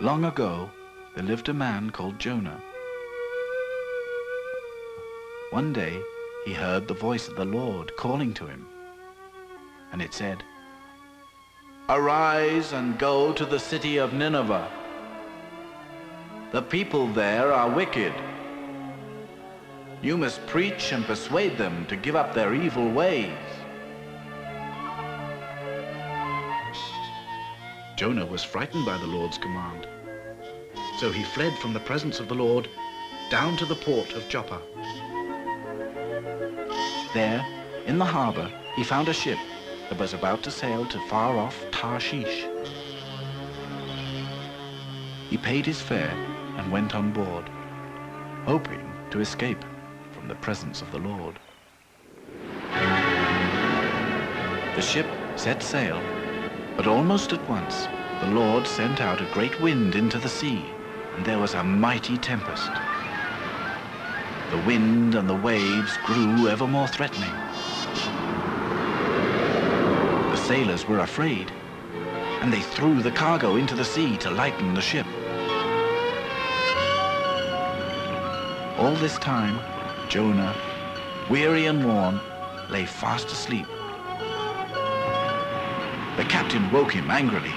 Long ago, there lived a man called Jonah. One day, he heard the voice of the Lord calling to him. And it said, "Arise and go to the city of Nineveh. The people there are wicked. You must preach and persuade them to give up their evil ways." Jonah was frightened by the Lord's command. So he fled from the presence of the Lord down to the port of Joppa. There, in the harbor, he found a ship that was about to sail to far-off Tarshish. He paid his fare and went on board, hoping to escape from the presence of the Lord. The ship set sail, but almost at once the Lord sent out a great wind into the sea, and there was a mighty tempest. The wind and the waves grew ever more threatening. The sailors were afraid, and they threw the cargo into the sea to lighten the ship. All this time, Jonah, weary and worn, lay fast asleep. The captain woke him angrily.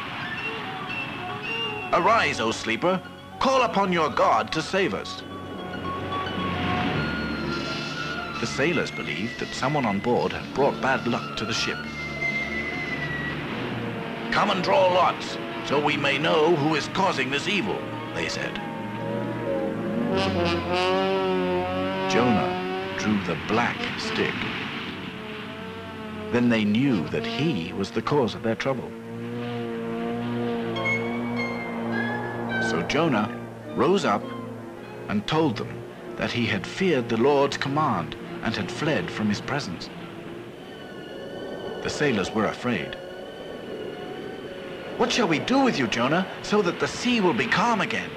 "Arise, O sleeper! Call upon your God to save us." The sailors believed that someone on board had brought bad luck to the ship. "Come and draw lots, so we may know who is causing this evil," they said. Jonah drew the black stick. Then they knew that he was the cause of their trouble. So Jonah rose up and told them that he had feared the Lord's command and had fled from his presence. The sailors were afraid. "What shall we do with you, Jonah, so that the sea will be calm again?"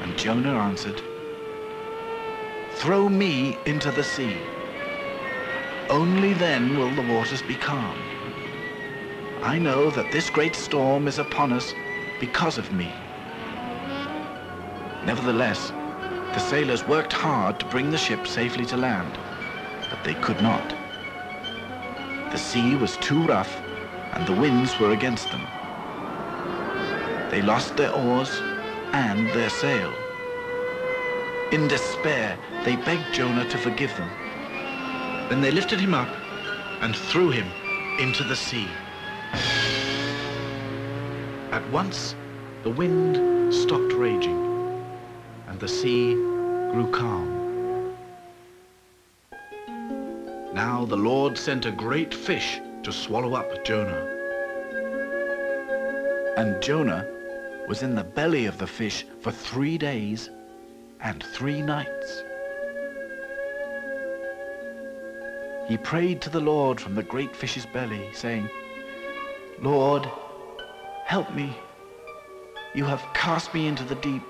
And Jonah answered, "Throw me into the sea. Only then will the waters be calm. I know that this great storm is upon us because of me." Nevertheless, the sailors worked hard to bring the ship safely to land, but they could not. The sea was too rough, and the winds were against them. They lost their oars and their sail. In despair, they begged Jonah to forgive them. Then they lifted him up and threw him into the sea. At once, the wind stopped raging, and the sea grew calm. Now the Lord sent a great fish to swallow up Jonah. And Jonah was in the belly of the fish for 3 days and 3 nights. He prayed to the Lord from the great fish's belly, saying, "Lord, help me. You have cast me into the deep.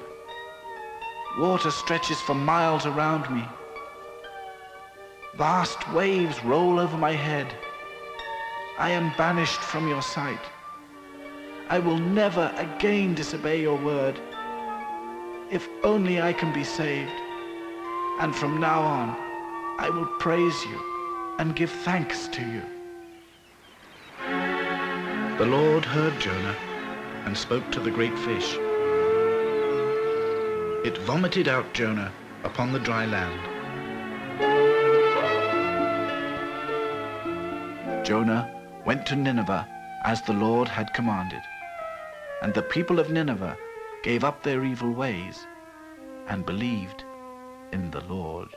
Water stretches for miles around me. Vast waves roll over my head. I am banished from your sight. I will never again disobey your word. If only I can be saved. And from now on, I will praise you and give thanks to you." The Lord heard Jonah and spoke to the great fish. It vomited out Jonah upon the dry land. Jonah went to Nineveh as the Lord had commanded, and the people of Nineveh gave up their evil ways and believed in the Lord.